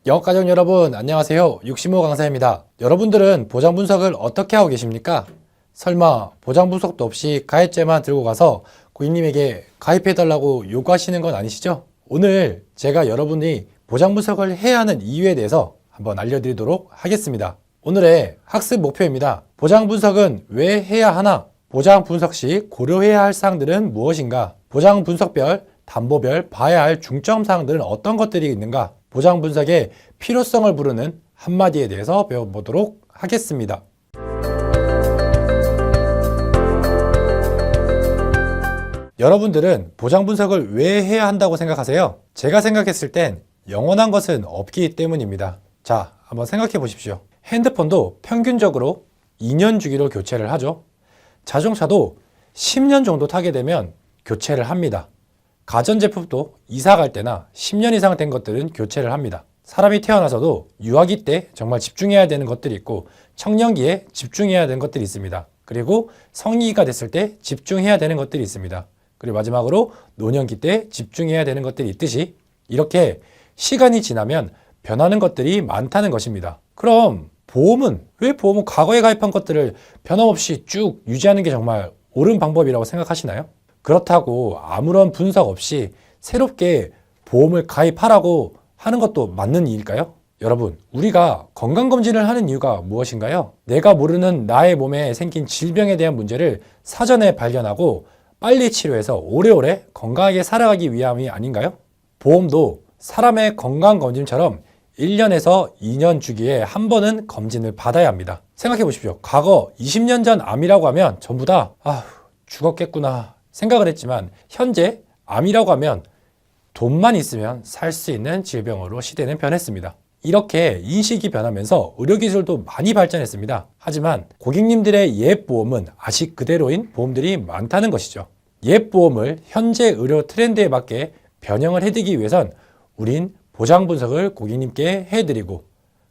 영업가족 여러분 안녕하세요. 육시모 강사입니다. 여러분들은 보장 분석을 어떻게 하고 계십니까? 설마 보장 분석도 없이 가입자만 들고 가서 고객님에게 가입해달라고 요구하시는 건 아니시죠? 오늘 제가 여러분이 보장 분석을 해야 하는 이유에 대해서 한번 알려드리도록 하겠습니다. 오늘의 학습 목표입니다. 보장 분석은 왜 해야 하나? 보장 분석 시 고려해야 할 사항들은 무엇인가? 보장 분석별, 담보별 봐야 할 중점 사항들은 어떤 것들이 있는가? 보장 분석의 필요성을 부르는 한마디에 대해서 배워보도록 하겠습니다. 여러분들은 보장 분석을 왜 해야 한다고 생각하세요? 제가 생각했을 땐 영원한 것은 없기 때문입니다. 자, 한번 생각해 보십시오. 핸드폰도 평균적으로 2년 주기로 교체를 하죠. 자동차도 10년 정도 타게 되면 교체를 합니다. 가전제품도 이사 갈 때나 10년 이상 된 것들은 교체를 합니다. 사람이 태어나서도 유아기 때 정말 집중해야 되는 것들이 있고 청년기에 집중해야 되는 것들이 있습니다. 그리고 성인기가 됐을 때 집중해야 되는 것들이 있습니다. 그리고 마지막으로 노년기 때 집중해야 되는 것들이 있듯이 이렇게 시간이 지나면 변하는 것들이 많다는 것입니다. 그럼 왜 보험은 과거에 가입한 것들을 변함없이 쭉 유지하는 게 정말 옳은 방법이라고 생각하시나요? 그렇다고 아무런 분석 없이 새롭게 보험을 가입하라고 하는 것도 맞는 일일까요? 여러분, 우리가 건강검진을 하는 이유가 무엇인가요? 내가 모르는 나의 몸에 생긴 질병에 대한 문제를 사전에 발견하고 빨리 치료해서 오래오래 건강하게 살아가기 위함이 아닌가요? 보험도 사람의 건강검진처럼 1년에서 2년 주기에 한 번은 검진을 받아야 합니다. 생각해 보십시오. 과거 20년 전 암이라고 하면 전부 다 죽었겠구나 생각을 했지만 현재 암이라고 하면 돈만 있으면 살 수 있는 질병으로 시대는 변했습니다. 이렇게 인식이 변하면서 의료기술도 많이 발전했습니다. 하지만 고객님들의 옛 보험은 아직 그대로인 보험들이 많다는 것이죠. 옛 보험을 현재 의료 트렌드에 맞게 변형을 해드리기 위해선 우린 보장 분석을 고객님께 해드리고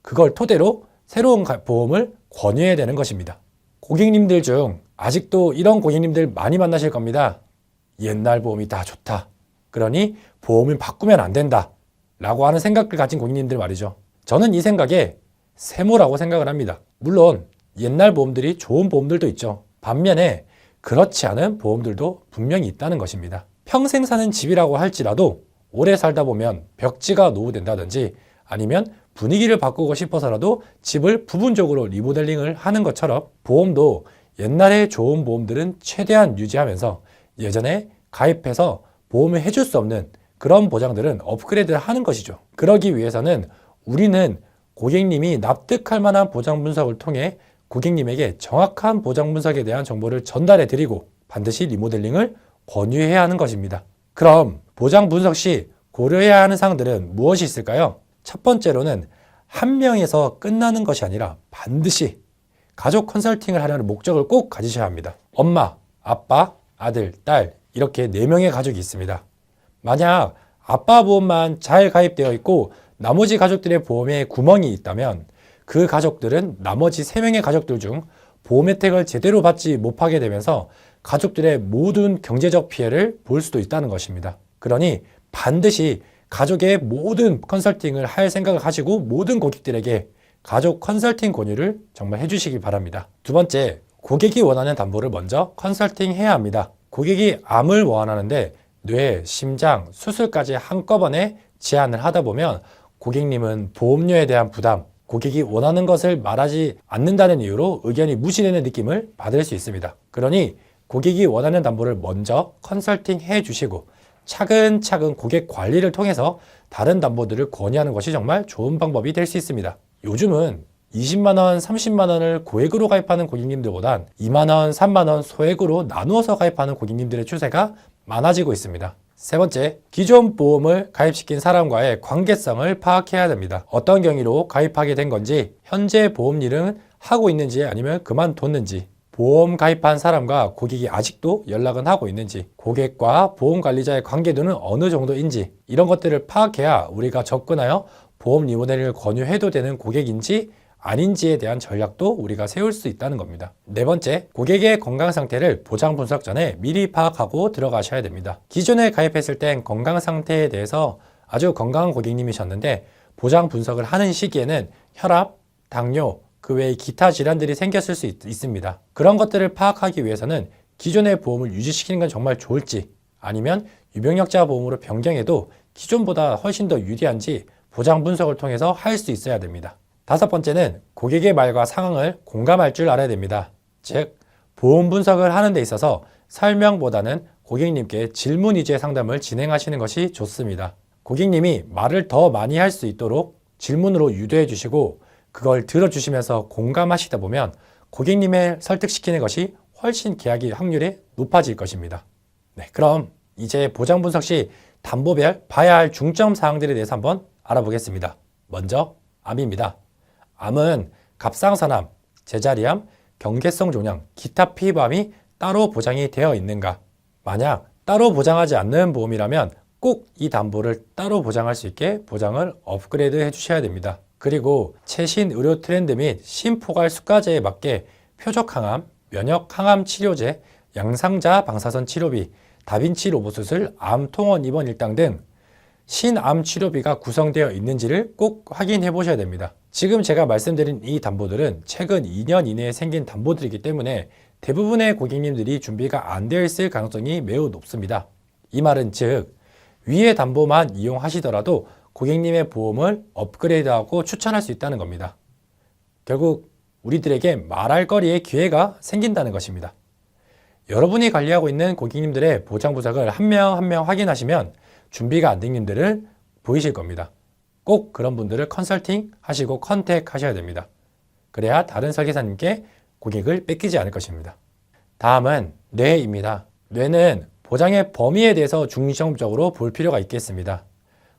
그걸 토대로 새로운 보험을 권유해야 되는 것입니다. 고객님들 중 아직도 이런 고객님들 많이 만나실 겁니다. 옛날 보험이 다 좋다. 그러니 보험을 바꾸면 안 된다. 라고 하는 생각을 가진 고객님들 말이죠. 저는 이 생각에 세모라고 생각을 합니다. 물론 옛날 보험들이 좋은 보험들도 있죠. 반면에 그렇지 않은 보험들도 분명히 있다는 것입니다. 평생 사는 집이라고 할지라도 오래 살다 보면 벽지가 노후된다든지 아니면 분위기를 바꾸고 싶어서라도 집을 부분적으로 리모델링을 하는 것처럼 보험도 옛날에 좋은 보험들은 최대한 유지하면서 예전에 가입해서 보험을 해줄 수 없는 그런 보장들은 업그레이드를 하는 것이죠. 그러기 위해서는 우리는 고객님이 납득할 만한 보장 분석을 통해 고객님에게 정확한 보장 분석에 대한 정보를 전달해 드리고 반드시 리모델링을 권유해야 하는 것입니다. 그럼 보장 분석 시 고려해야 하는 사항들은 무엇이 있을까요? 첫 번째로는 한 명에서 끝나는 것이 아니라 반드시 가족 컨설팅을 하려는 목적을 꼭 가지셔야 합니다. 엄마, 아빠, 아들, 딸 이렇게 4명의 가족이 있습니다. 만약 아빠 보험만 잘 가입되어 있고 나머지 가족들의 보험에 구멍이 있다면 그 가족들은 나머지 3명의 가족들 중 보험 혜택을 제대로 받지 못하게 되면서 가족들의 모든 경제적 피해를 볼 수도 있다는 것입니다. 그러니 반드시 가족의 모든 컨설팅을 할 생각을 하시고 모든 고객들에게 가족 컨설팅 권유를 정말 해주시기 바랍니다. 두 번째, 고객이 원하는 담보를 먼저 컨설팅 해야 합니다. 고객이 암을 원하는데 뇌, 심장, 수술까지 한꺼번에 제안을 하다 보면 고객님은 보험료에 대한 부담, 고객이 원하는 것을 말하지 않는다는 이유로 의견이 무시되는 느낌을 받을 수 있습니다. 그러니 고객이 원하는 담보를 먼저 컨설팅 해 주시고 차근차근 고객 관리를 통해서 다른 담보들을 권유하는 것이 정말 좋은 방법이 될 수 있습니다. 요즘은 20만원, 30만원을 고액으로 가입하는 고객님들보단 2만원, 3만원 소액으로 나누어서 가입하는 고객님들의 추세가 많아지고 있습니다. 세 번째, 기존 보험을 가입시킨 사람과의 관계성을 파악해야 됩니다. 어떤 경위로 가입하게 된 건지, 현재 보험 일은 하고 있는지 아니면 그만뒀는지, 보험 가입한 사람과 고객이 아직도 연락은 하고 있는지, 고객과 보험관리자의 관계도는 어느 정도인지 이런 것들을 파악해야 우리가 접근하여 보험 리모델링을 권유해도 되는 고객인지 아닌지에 대한 전략도 우리가 세울 수 있다는 겁니다. 네 번째, 고객의 건강 상태를 보장 분석 전에 미리 파악하고 들어가셔야 됩니다. 기존에 가입했을 땐 건강 상태에 대해서 아주 건강한 고객님이셨는데 보장 분석을 하는 시기에는 혈압, 당뇨, 그 외의 기타 질환들이 생겼을 수 있습니다. 그런 것들을 파악하기 위해서는 기존의 보험을 유지시키는 건 정말 좋을지, 아니면 유병력자 보험으로 변경해도 기존보다 훨씬 더 유리한지 보장 분석을 통해서 할 수 있어야 됩니다. 다섯 번째는 고객의 말과 상황을 공감할 줄 알아야 됩니다. 즉, 보험 분석을 하는 데 있어서 설명보다는 고객님께 질문 위주의 상담을 진행하시는 것이 좋습니다. 고객님이 말을 더 많이 할 수 있도록 질문으로 유도해 주시고 그걸 들어주시면서 공감하시다 보면 고객님을 설득시키는 것이 훨씬 계약의 확률이 높아질 것입니다. 네, 그럼 이제 보장 분석 시 담보별 봐야 할 중점 사항들에 대해서 한번 알아보겠습니다. 먼저 암입니다. 암은 갑상선암, 제자리암, 경계성 종양, 기타 피부암이 따로 보장이 되어 있는가? 만약 따로 보장하지 않는 보험이라면 꼭 이 담보를 따로 보장할 수 있게 보장을 업그레이드 해주셔야 됩니다. 그리고 최신 의료 트렌드 및 심포괄 수가제에 맞게 표적 항암, 면역 항암 치료제, 양상자 방사선 치료비, 다빈치 로봇 수술, 암 통원 입원 일당 등 신암 치료비가 구성되어 있는지를 꼭 확인해 보셔야 됩니다. 지금 제가 말씀드린 이 담보들은 최근 2년 이내에 생긴 담보들이기 때문에 대부분의 고객님들이 준비가 안 되어 있을 가능성이 매우 높습니다. 이 말은 즉, 위의 담보만 이용하시더라도 고객님의 보험을 업그레이드하고 추천할 수 있다는 겁니다. 결국 우리들에게 말할 거리의 기회가 생긴다는 것입니다. 여러분이 관리하고 있는 고객님들의 보장 분석을 한 명 한 명 확인하시면 준비가 안 된 님들을 보이실 겁니다. 꼭 그런 분들을 컨설팅 하시고 컨택 하셔야 됩니다. 그래야 다른 설계사님께 고객을 뺏기지 않을 것입니다. 다음은 뇌입니다. 뇌는 보장의 범위에 대해서 중점적으로 볼 필요가 있겠습니다.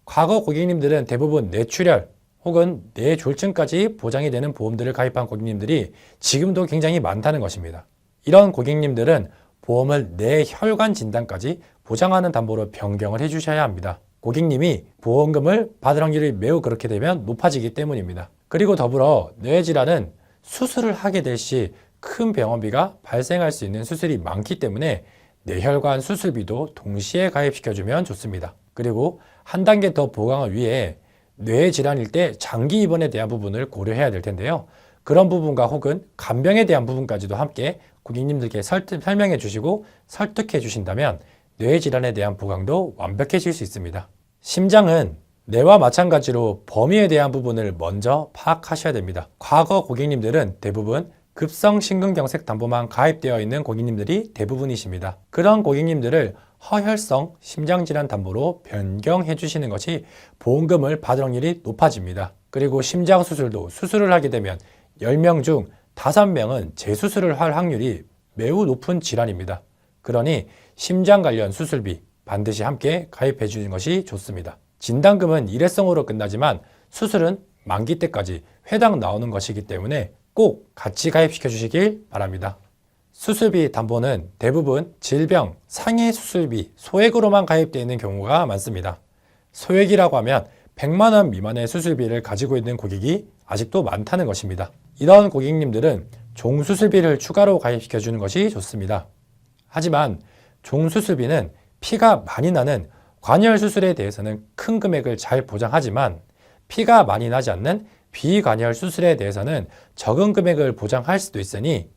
과거 고객님들은 대부분 뇌출혈 혹은 뇌졸중까지 보장이 되는 보험들을 가입한 고객님들이 지금도 굉장히 많다는 것입니다. 이런 고객님들은 보험을 뇌혈관 진단까지 보장하는 담보로 변경을 해주셔야 합니다. 고객님이 보험금을 받을 확률이 매우 그렇게 되면 높아지기 때문입니다. 그리고 더불어 뇌질환은 수술을 하게 될 시 큰 병원비가 발생할 수 있는 수술이 많기 때문에 뇌혈관 수술비도 동시에 가입시켜주면 좋습니다. 그리고 한 단계 더 보강을 위해 뇌질환일 때 장기 입원에 대한 부분을 고려해야 될 텐데요. 그런 부분과 혹은 간병에 대한 부분까지도 함께 고객님들께 설명해 주시고 설득해 주신다면 뇌질환에 대한 보강도 완벽해질 수 있습니다. 심장은 뇌와 마찬가지로 범위에 대한 부분을 먼저 파악하셔야 됩니다. 과거 고객님들은 대부분 급성심근경색 담보만 가입되어 있는 고객님들이 대부분이십니다. 그런 고객님들을 허혈성 심장질환 담보로 변경해 주시는 것이 보험금을 받을 확률이 높아집니다. 그리고 심장수술도 수술을 하게 되면 10명 중 5명은 재수술을 할 확률이 매우 높은 질환입니다. 그러니 심장 관련 수술비 반드시 함께 가입해 주는 것이 좋습니다. 진단금은 일회성으로 끝나지만 수술은 만기 때까지 회당 나오는 것이기 때문에 꼭 같이 가입시켜 주시길 바랍니다. 수술비 담보는 대부분 질병, 상해 수술비, 소액으로만 가입되어 있는 경우가 많습니다. 소액이라고 하면 100만 원 미만의 수술비를 가지고 있는 고객이 아직도 많다는 것입니다. 이런 고객님들은 종수술비를 추가로 가입시켜 주는 것이 좋습니다. 하지만 종수술비는 피가 많이 나는 관열 수술에 대해서는 큰 금액을 잘 보장하지만 피가 많이 나지 않는 비관열 수술에 대해서는 적은 금액을 보장할 수도 있으니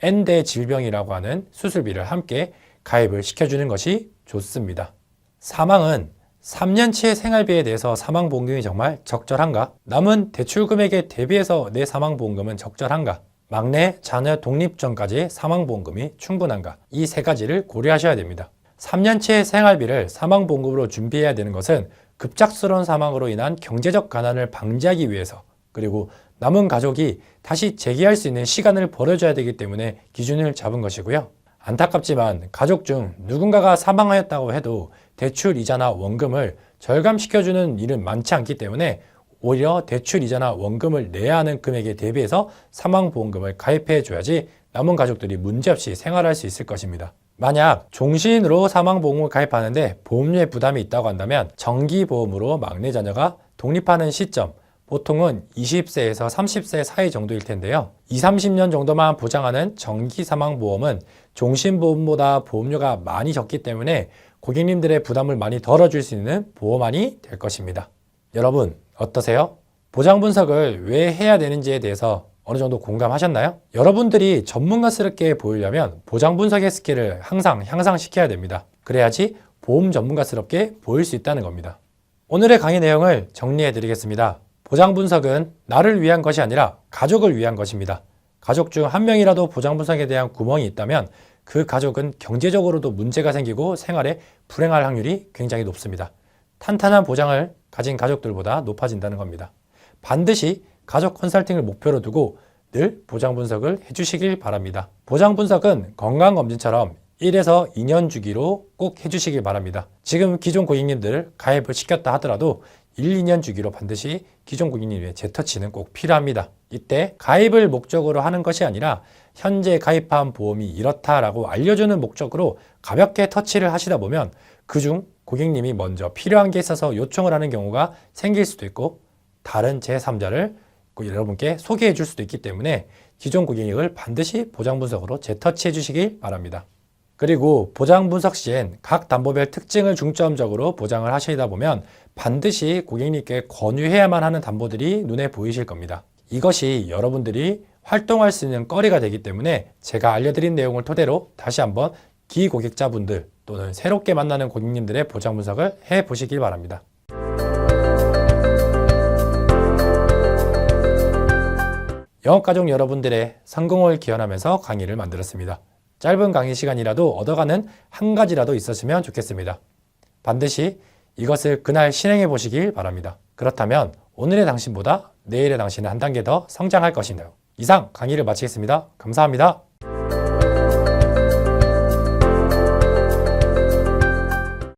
N대 질병이라고 하는 수술비를 함께 가입을 시켜주는 것이 좋습니다. 사망은 3년치의 생활비에 대해서 사망보험금이 정말 적절한가? 남은 대출 금액에 대비해서 내 사망보험금은 적절한가? 막내, 자녀 독립 전까지의 사망보험금이 충분한가? 이 세 가지를 고려하셔야 됩니다. 3년치의 생활비를 사망보험금으로 준비해야 되는 것은 급작스러운 사망으로 인한 경제적 가난을 방지하기 위해서, 그리고 남은 가족이 다시 재기할 수 있는 시간을 벌어줘야 되기 때문에 기준을 잡은 것이고요. 안타깝지만 가족 중 누군가가 사망하였다고 해도 대출 이자나 원금을 절감시켜주는 일은 많지 않기 때문에 오히려 대출 이자나 원금을 내야 하는 금액에 대비해서 사망보험금을 가입해 줘야지 남은 가족들이 문제없이 생활할 수 있을 것입니다. 만약 종신으로 사망보험을 가입하는데 보험료의 부담이 있다고 한다면 정기보험으로 막내 자녀가 독립하는 시점, 보통은 20세에서 30세 사이 정도일 텐데요. 20-30년 정도만 보장하는 정기사망보험은 종신보험보다 보험료가 많이 적기 때문에 고객님들의 부담을 많이 덜어줄 수 있는 보험안이 될 것입니다. 여러분, 어떠세요? 보장 분석을 왜 해야 되는지에 대해서 어느 정도 공감하셨나요? 여러분들이 전문가스럽게 보이려면 보장 분석의 스킬을 항상 향상시켜야 됩니다. 그래야지 보험 전문가스럽게 보일 수 있다는 겁니다. 오늘의 강의 내용을 정리해 드리겠습니다. 보장 분석은 나를 위한 것이 아니라 가족을 위한 것입니다. 가족 중 한 명이라도 보장 분석에 대한 구멍이 있다면 그 가족은 경제적으로도 문제가 생기고 생활에 불행할 확률이 굉장히 높습니다. 탄탄한 보장을 가진 가족들보다 높아진다는 겁니다. 반드시 가족 컨설팅을 목표로 두고 늘 보장 분석을 해주시길 바랍니다. 보장 분석은 건강검진처럼 1에서 2년 주기로 꼭 해주시길 바랍니다. 지금 기존 고객님들 가입을 시켰다 하더라도 1, 2년 주기로 반드시 기존 고객님의 재터치는 꼭 필요합니다. 이때 가입을 목적으로 하는 것이 아니라 현재 가입한 보험이 이렇다라고 알려주는 목적으로 가볍게 터치를 하시다 보면 그중 고객님이 먼저 필요한 게 있어서 요청을 하는 경우가 생길 수도 있고 다른 제3자를 여러분께 소개해 줄 수도 있기 때문에 기존 고객님을 반드시 보장 분석으로 재터치해 주시길 바랍니다. 그리고 보장 분석 시엔 각 담보별 특징을 중점적으로 보장을 하시다 보면 반드시 고객님께 권유해야만 하는 담보들이 눈에 보이실 겁니다. 이것이 여러분들이 활동할 수 있는 거리가 되기 때문에 제가 알려드린 내용을 토대로 다시 한번 기고객자분들 또는 새롭게 만나는 고객님들의 보장 분석을 해 보시길 바랍니다. 영업가족 여러분들의 성공을 기원하면서 강의를 만들었습니다. 짧은 강의 시간이라도 얻어가는 한 가지라도 있었으면 좋겠습니다. 반드시 이것을 그날 실행해 보시길 바랍니다. 그렇다면 오늘의 당신보다 내일의 당신은 한 단계 더 성장할 것이네요. 이상 강의를 마치겠습니다. 감사합니다.